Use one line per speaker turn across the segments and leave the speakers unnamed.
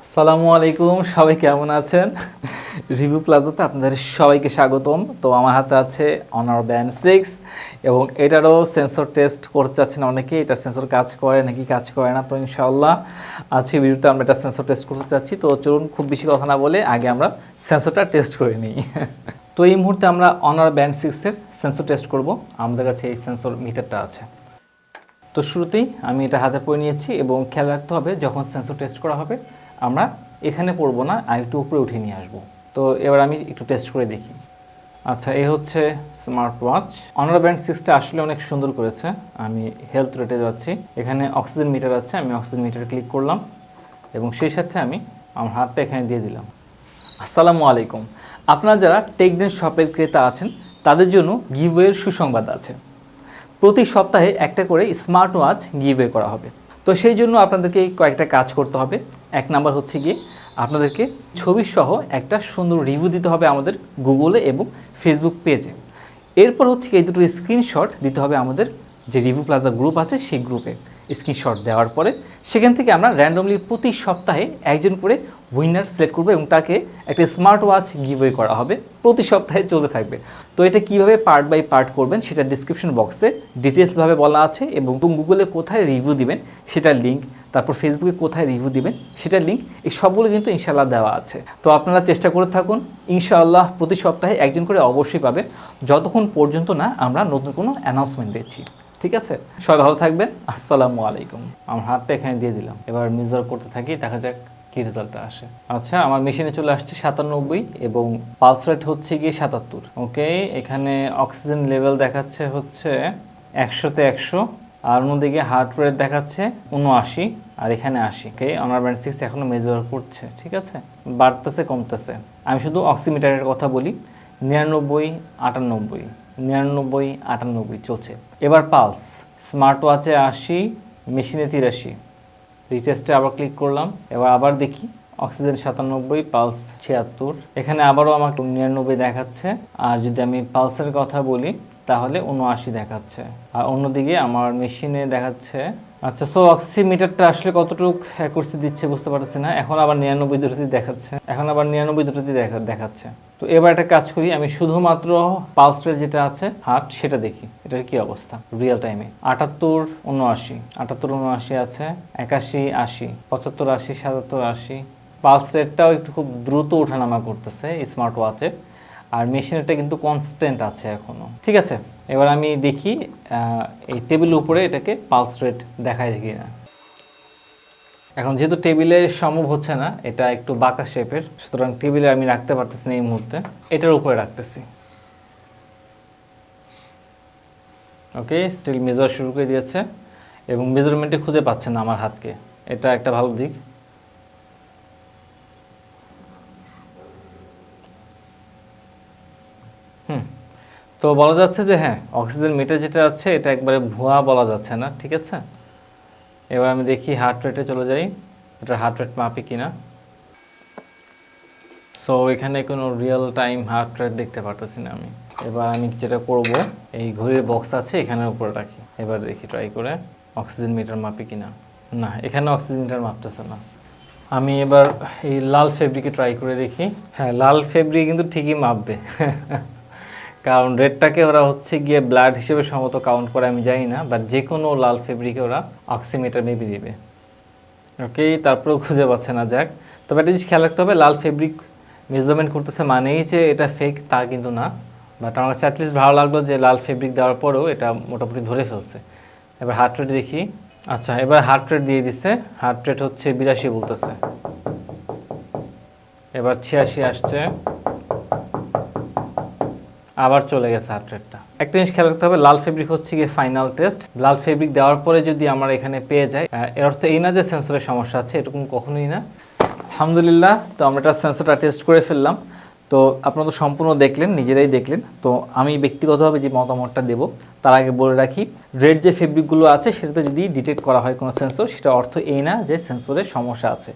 আসসালামু আলাইকুম, সবাই কেমন আছেন? রিভিউ প্লাজাতে আপনাদের সবাইকে স্বাগতম। তো আমার হাতে আছে অনার ব্যান্ড 6 এবং এটারও সেন্সর টেস্ট করতে চাচ্ছেন অনেকে, এটা সেন্সর কাজ করে নাকি কাজ করে না। তো ইনশাআল্লাহ আজকে ভিডিওতে আমরা এটা সেন্সর টেস্ট করতে চাচ্ছি। তো চলুন খুব বেশি কথা না বলে আগে আমরা সেন্সরটা টেস্ট করে নিই। তো এই মুহূর্তে আমরা অনার ব্যান্ড 6-এর সেন্সর টেস্ট করব। আমাদের কাছে এই সেন্সর মিটারটা আছে। তো শুরুতেই আমি এটা হাতে পরে নিয়েছি এবং খেয়াল রাখতে হবে যখন সেন্সর টেস্ট করা হবে আমরা এখানে পড়বো না, আর একটু উপরে উঠে নিয়ে আসবো। তো এবার আমি একটু টেস্ট করে দেখি। আচ্ছা, এই হচ্ছে স্মার্ট ওয়াচ। অনার ব্যান্ড 6টা আসলে অনেক সুন্দর করেছে। আমি হেলথ রেটে যাচ্ছি, এখানে অক্সিজেন মিটার আছে, আমি অক্সিজেন মিটারে ক্লিক করলাম এবং সেই সাথে আমি আমার হাতটা এখানে দিয়ে দিলাম। আসসালামু আলাইকুম। আপনারা যারা টেকডেন শপের ক্রেতা আছেন তাদের জন্য গিভওয়ের সুসংবাদ আছে। প্রতি সপ্তাহে একটা করে স্মার্ট ওয়াচ গিভওয়ে করা হবে। তো সেই জন্য আপনাদেরকে কয়েকটা কাজ করতে হবে। এক নাম্বার হচ্ছে গিয়ে আপনাদেরকে ছবি সহ একটা সুন্দর রিভিউ দিতে হবে আমাদের গুগলে এবং ফেসবুক পেজে। এরপর হচ্ছে এই দুটো স্ক্রিনশট দিতে হবে আমাদের যে রিভিউ প্লাজা গ্রুপ আছে সেই গ্রুপে। স্ক্রিনশট দেওয়ার পরে সেখান থেকে আমরা র্যান্ডমলি প্রতি সপ্তাহে একজন করে উইনার সিলেক্ট করবো এবং তাকে একটা স্মার্ট ওয়াচ গিভওয়ে করা হবে। প্রতি সপ্তাহে চলতে থাকবে। তো এটা কিভাবে পার্ট বাই পার্ট করবেন সেটা ডিসক্রিপশন বক্সে ডিটেলসভাবে বলা আছে এবং গুগলে কোথায় রিভিউ দিবেন সেটার লিঙ্ক, তারপর ফেসবুকে কোথায় রিভিউ দিবেন সেটার লিঙ্ক, এই সবগুলো কিন্তু ইনশাআল্লাহ দেওয়া আছে। তো আপনারা চেষ্টা করে থাকুন, ইনশাআল্লাহ প্রতি সপ্তাহে একজন করে অবশ্যই পাবেন, যতক্ষণ পর্যন্ত না আমরা নতুন কোনো অ্যানাউন্সমেন্ট দিচ্ছি। ঠিক আছে, সবাই ভালো থাকবেন। আসসালামু আলাইকুম। আমার হাতটা এখানে দিয়ে দিলাম, এবার মেজার করতে থাকি, দেখা যাক কি রেজাল্টটা আসে। আচ্ছা, আমার মেশিনে চলে আসছে 97 এবং পালস রেট হচ্ছে গিয়ে 77। ওকে, এখানে অক্সিজেন লেভেল দেখাচ্ছে হচ্ছে 100-তে 100, আর অন্যদিকে হার্ট রেট দেখাচ্ছে 79 আর এখানে 80। ওকে, অনার ব্যান্ড 6 এখনো মেজার করছে। ঠিক আছে, বাড়তেছে কমতেছে। আমি শুধু অক্সিমিটারের কথা বলি, 99, 98, 99, 98 চলছে। এবার পালস, স্মার্ট ওয়াচে 80, মেশিনে 83। রিটেস্টে আবার ক্লিক করলাম, এবার আবার দেখি অক্সিজেন 97, পালস 76। এখানে আবারও আমাকে 99 দেখাচ্ছে, আর যদি আমি পালসের কথা বলি তাহলে 79 দেখাচ্ছে, আর অন্যদিকে আমার মেশিনে দেখাচ্ছে। আচ্ছা, সো অক্সিমিটারটা আসলে কতটুকু অ্যাকুরেসি দিচ্ছে বুঝতে পারছি না। এখন আবার 99 দুটোতেই দেখাচ্ছে, এখন আবার 99 দুটোতেই দেখাচ্ছে। তো এবার একটা কাজ করি, আমি শুধুমাত্র পালস রেট যেটা আছে হার্ট সেটা দেখি, এটার কি অবস্থা রিয়েল টাইমে। 78, 79, 78, 79 আছে, 81, 80, 75, 80, 77, 80। পালস রেটটাও একটু খুব দ্রুত ওঠানামা করতেছে স্মার্ট ওয়াচে, আর মেশিনেরটা কিন্তু কনস্ট্যান্ট আছে এখনো। ঠিক আছে, এবার আমি দেখি এই টেবিলের উপরে এটাকে পালস রেট দেখায় কি না। এখন যেহেতু টেবিলে সম্ভব হচ্ছে না, এটা একটু বাঁকা শেপের, সুতরাং টেবিলে আমি রাখতে পারতেছি না এই মুহূর্তে, এটার উপরে রাখতেছি। ওকে, স্টিল মেজার শুরু করে দিয়েছে এবং মেজারমেন্টে খুঁজে পাচ্ছে না আমার হাতকে, এটা একটা ভালো দিক। তো বলা যাচ্ছে যে হ্যাঁ, অক্সিজেন মিটার যেটা আছে এটা একবারে ভুয়া বলা যাচ্ছে না। ঠিক আছে, এবার আমি দেখি হার্ট রেটে চলে যাই, এটার হার্ট রেট মাপি কিনা। সো এখানে কোনো রিয়েল টাইম হার্ট রেট দেখতে পারতেছি না আমি। এবার আমি যেটা করব, এই ঘড়ির বক্স আছে এখানের উপরে রাখি, এবার দেখি ট্রাই করে অক্সিজেন মিটার মাপি কিনা। না, এখানে অক্সিজেন মিটার মাপতেছে না। আমি এবার এই লাল ফেব্রিকে ট্রাই করে দেখি। হ্যাঁ, লাল ফেব্রিক কিন্তু ঠিকই মাপবে। কারণ রেডটাকে ওরা হচ্ছে গিয়ে ব্লাড হিসেবে সম্ভবত কাউন্ট করে, আমি জানি না, বাট যে কোনো লাল ফেব্রিকে ওরা অক্সিমিটার মেপে দিবে। ওকে, তারপরেও খুঁজে পাচ্ছে না। যাক, তবে একটা জিনিস খেয়াল রাখতে হবে, লাল ফেব্রিক মেজারমেন্ট করতেছে মানেই যে এটা ফেক তা কিন্তু না। বাট আমার কাছে অ্যাটলিস্ট ভালো লাগলো যে লাল ফেব্রিক দেওয়ার পরেও এটা মোটামুটি ধরে ফেলছে। এবার হার্ট রেট দেখি। আচ্ছা, এবার হার্ট রেট দিয়ে দিচ্ছে, হার্ট রেট হচ্ছে 82 বলতেছে, এবার 86 আসছে, আবার চলে গেছে হার্ট রেটটা। একটা জিনিস খেয়াল রাখতে হবে, লাল ফেব্রিক হচ্ছে গিয়ে ফাইনাল টেস্ট। লাল ফেব্রিক দেওয়ার পরে যদি আমরা এখানে পেয়ে যাই, এর অর্থ এই না যে সেন্সরের সমস্যা আছে, এরকম কখনোই না। আলহামদুলিল্লাহ, তো আমরা এটা সেন্সরটা টেস্ট করে ফেললাম। তো আপনারা তো সম্পূর্ণ দেখলেন, নিজেরাই দেখলেন। তো আমি ব্যক্তিগতভাবে যে মতামতটা দেব তার আগে বলে রাখি, রেড যে ফেব্রিকগুলো আছে সেটাতে যদি ডিটেক্ট করা হয় কোনো সেন্সর, সেটা অর্থ এই না যে সেন্সরের সমস্যা আছে,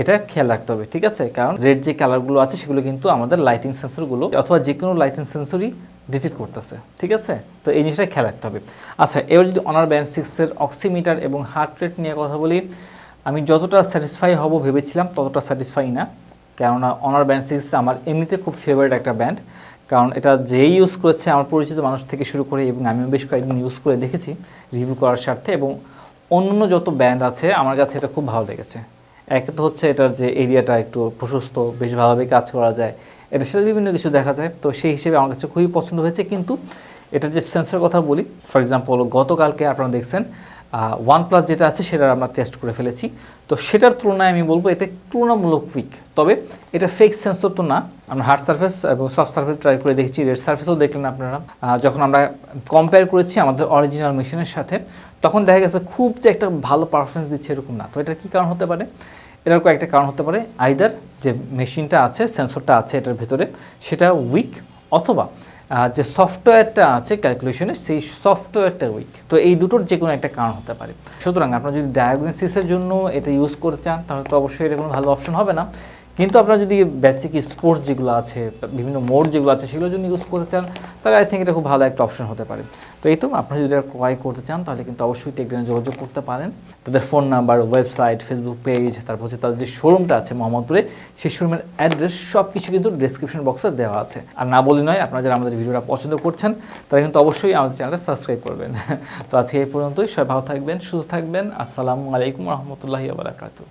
এটা খেয়াল রাখতে হবে। ঠিক আছে, কারণ রেড যে কালারগুলো আছে সেগুলো কিন্তু আমাদের লাইটিং সেন্সরগুলো অথবা যে কোনো লাইটিং সেন্সরই ডিটেক্ট করতেছে। ঠিক আছে, তো এই জিনিসটা খেয়াল রাখতে হবে। আচ্ছা, এবার যদি অনার ব্যান্ড 6-এর অক্সিমিটার এবং হার্ট রেট নিয়ে কথা বলি, আমি যতটা স্যাটিসফাই হব ভেবেছিলাম ততটা স্যাটিসফাই না, কেননা অনার ব্যান্ড 6 আমার এমনিতে খুব ফেভারিট একটা ব্যান্ড। কারণ এটা যেই ইউজ করেছে আমার পরিচিত মানুষ থেকে শুরু করে, এবং আমিও বেশ কয়েকদিন ইউজ করে দেখেছি রিভিউ করার স্বার্থে, এবং অন্য যত ব্যান্ড আছে আমার কাছে এটা খুব ভালো লেগেছে। একে তো হচ্ছে এটার যে এরিয়াটা একটু প্রশস্ত, বেশ ভালোভাবে কাজ করা যায়, এটার সাথে বিভিন্ন কিছু দেখা যায়, তো সেই হিসেবে আমার কাছে খুবই পছন্দ হয়েছে। কিন্তু এটার যে সেন্সর কথা বলি, ফর এক্সাম্পল গতকালকে আপনারা দেখছেন OnePlus যেটা আছে সেটা আমরা টেস্ট করে ফেলেছি, তো সেটার তুলনায় আমি বলবো এটা তুলনামূলক উইক। তবে এটা ফেক সেন্সর তো না, আমরা হার্ড সার্ফেস এবং সফট সার্ফেস ট্রাই করে দেখেছি, রেড সার্ফেসও দেখলেন আপনারা। যখন আমরা কম্পেয়ার করেছি আমাদের অরিজিনাল মেশিনের সাথে, তখন দেখা গেছে খুব যে একটা ভালো পারফরমেন্স দিচ্ছে এরকম না। তো এটার কী কারণ হতে পারে? এটার কয়েকটা কারণ হতে পারে। আইদার যে মেশিনটা আছে, সেন্সরটা আছে এটার ভেতরে, সেটা উইক, অথবা যে সফটওয়্যারটা আছে ক্যালকুলেশনের সেই সফটওয়্যারটা উইক। তো এই দুটোর যে কোনো একটা কারণ হতে পারে। সুতরাং আপনারা যদি ডায়াগনোসিসের জন্য এটা ইউজ করতে চান তাহলে তো অবশ্যই এটা কোনো ভালো অপশন হবে না। কিন্তু আপনারা যদি বেসিক স্পোর্টস যেগুলো আছে, বিভিন্ন মোড যেগুলো আছে সেগুলোর জন্য ইউজ করতে চান, তাহলে আই থিঙ্ক এটা খুব ভালো একটা অপশন হতে পারে। তো এই তো, আপনারা যদি এটা ক্রয় করতে চান তাহলে কিন্তু অবশ্যই টেকডেনে যোগাযোগ করতে পারেন। তাদের phone number, website, Facebook page, তারপর হচ্ছে তাদের যে শোরুমটা আছে মোহাম্মদপুরে, সেই শোরুমের অ্যাড্রেস সব কিছু কিন্তু ডিসক্রিপশন বক্সে দেওয়া আছে। আর না বলি নয়, আপনারা যারা আমাদের ভিডিওটা পছন্দ করছেন তারা কিন্তু অবশ্যই আমাদের চ্যানেলটা সাবস্ক্রাইব করবেন। তো আজকে এই পর্যন্তই, সবাই ভালো থাকবেন, সুস্থ থাকবেন। আসসালামু আলাইকুম রহমতুল্লাহি ওয়া বারাকাতুহু।